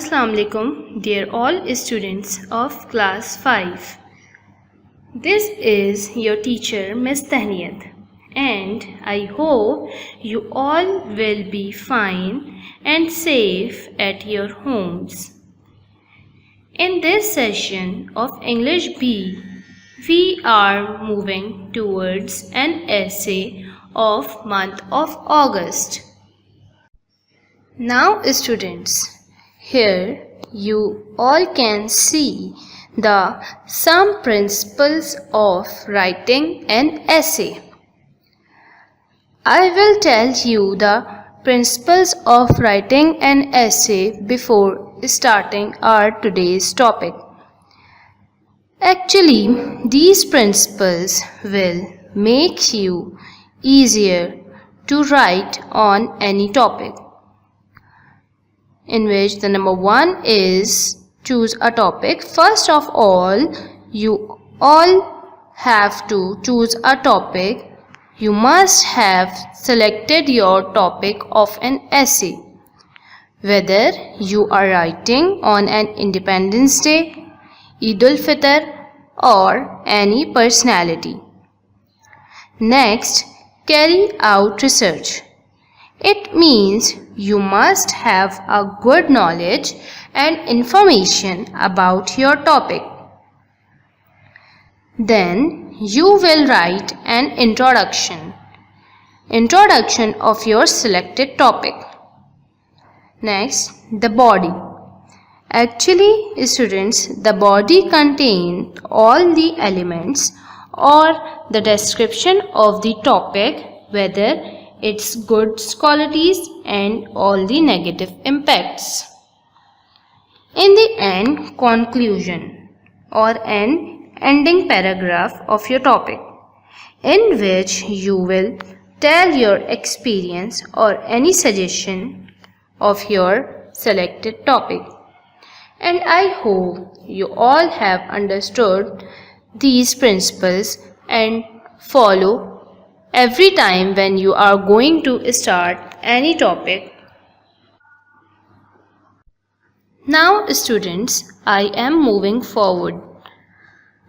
Assalamu alaikum, dear all students of class 5. This is your teacher Miss Tahniyat, and I hope you all will be fine and safe at your homes. In this session of English B, we are moving towards an essay of month of August. Now students, here you all can see some principles of writing an essay. I will tell you the principles of writing an essay before starting our today's topic. Actually, these principles will make you easier to write on any topic, in which the number 1 is choose a topic. First of all, you all have to choose a topic. You must have selected your topic of an essay, whether you are writing on an Independence Day, Eid al-Fitr, or any personality. Next, carry out research. It means you must have a good knowledge and information about your topic. Then you will write an introduction of your selected topic. Next, the body. Actually, students, the body contains all the elements or the description of the topic, whether its good qualities and all the negative impacts. In the end, conclusion or an ending paragraph of your topic, in which you will tell your experience or any suggestion of your selected topic. And I hope you all have understood these principles and follow every time when you are going to start any topic. Now students, I am moving forward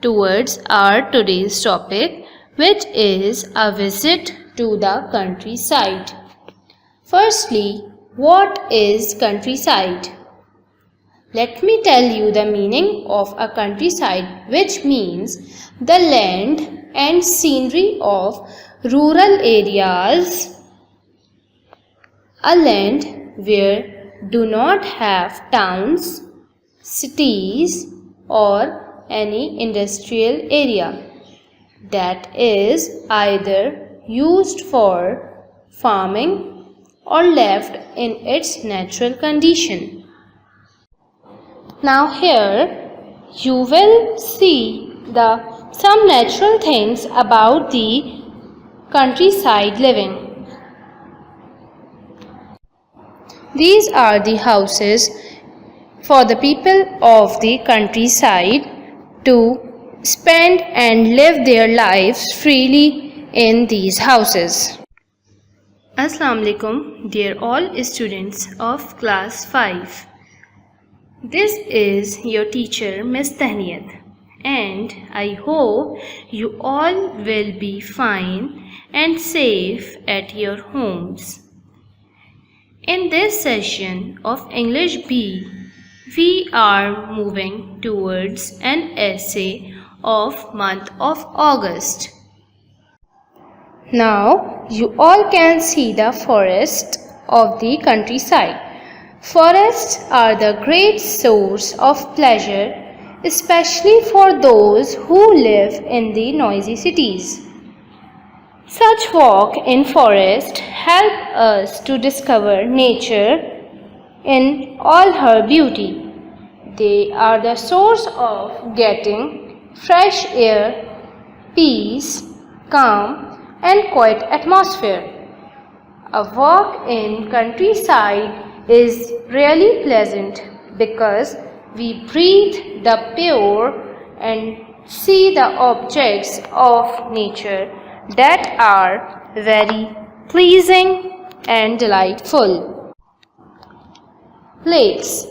towards our today's topic, which is a visit to the countryside. Firstly, what is countryside? Let me tell you the meaning of a countryside, which means the land and scenery of rural areas, a land where do not have towns, cities, or any industrial area that is either used for farming or left in its natural condition. Now here you will see some natural things about the countryside living. These are the houses for the people of the countryside to spend and live their lives freely in these houses. Assalamu alaikum, dear all students of class 5. This is your teacher Miss Tahniyat, and I hope you all will be fine and safe at your homes. In this session of English B, we are moving towards an essay of month of August. Now you all can see the forest of the countryside. Forests are the great source of pleasure, especially for those who live in the noisy cities. Such walk in forest help us to discover nature in all her beauty. They are the source of getting fresh air, peace, calm, and quiet atmosphere. A walk in countryside is really pleasant because we breathe the pure and see the objects of nature that are very pleasing and delightful. Lakes.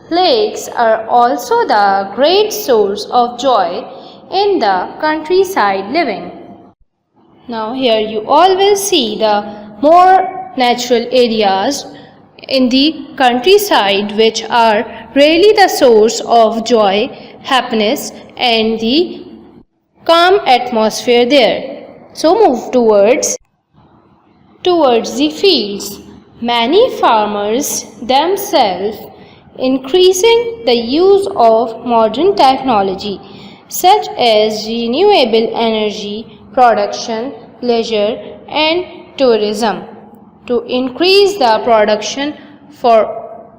Lakes are also the great source of joy in the countryside living. Now here you all will see the more natural areas in the countryside which are really the source of joy, happiness and the calm atmosphere there. So move towards the fields. Many farmers themselves increasing the use of modern technology such as renewable energy production, leisure and tourism to increase the production for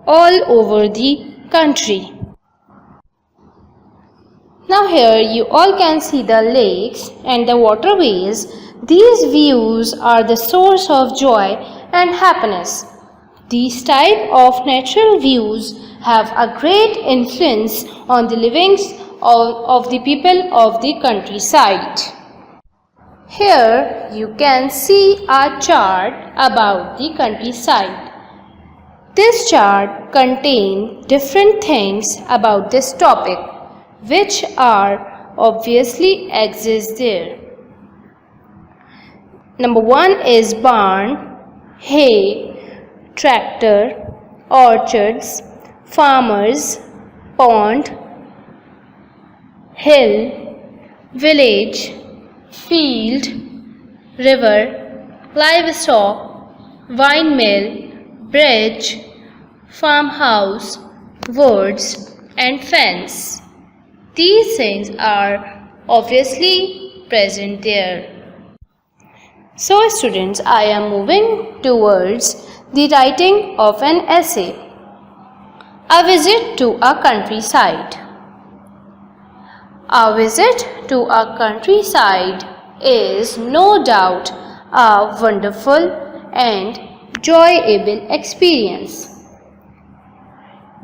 all over the country. Now here you all can see the lakes and the waterways. These views are the source of joy and happiness. These type of natural views have a great influence on the livings of the people of the countryside. Here you can see a chart about the countryside. This chart contains different things about this topic which are obviously exist there. Number 1 is barn, hay, tractor, orchards, farmers, pond, hill, village, field, river, livestock, wine mill, bridge, farmhouse, woods and fence. These things are obviously present there. So students, I am moving towards the writing of an essay. A visit to a countryside. A visit to a countryside is no doubt a wonderful and enjoyable experience.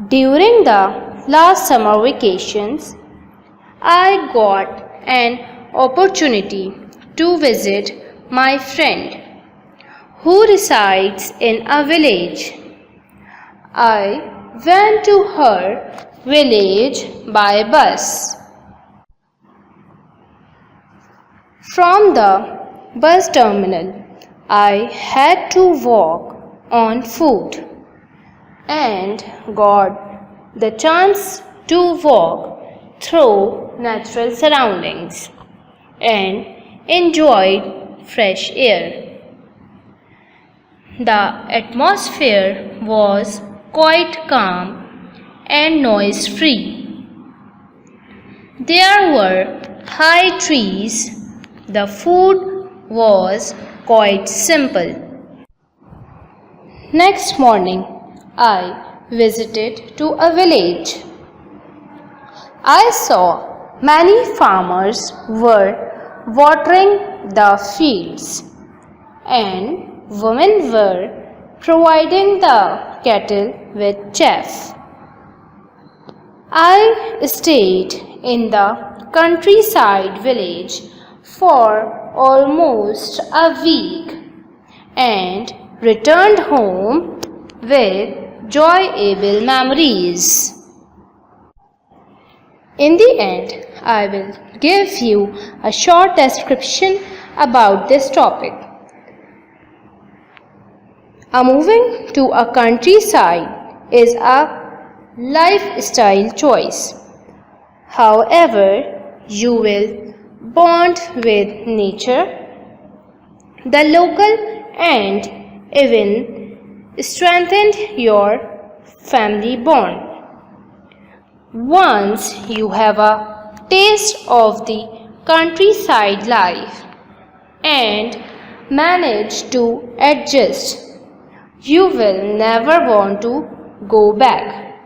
During the last summer vacations, I got an opportunity to visit my friend who resides in a village. I went to her village by bus. From the bus terminal, I had to walk on foot and got the chance to walk through natural surroundings and enjoyed fresh air. The atmosphere was quite calm and noise-free. There were high trees. The food was quite simple. Next morning, I visited to a village. I saw many farmers were watering the fields and women were providing the cattle with chaff. I stayed in the countryside village for almost a week and returned home with enjoyable memories. In the end, I will give you a short description about this topic. Moving to a countryside is a lifestyle choice. However, you will bond with nature, the local and even strengthen your family bond. Once you have a taste of the countryside life and manage to adjust, you will never want to go back.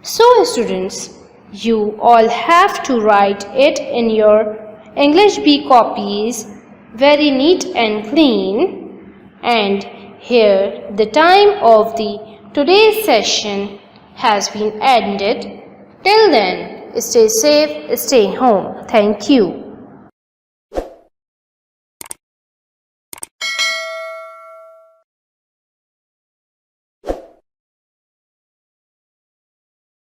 So students, you all have to write it in your English B copies very neat and clean. And here the time of the today's session has been ended. Till then, stay safe, stay home. Thank you.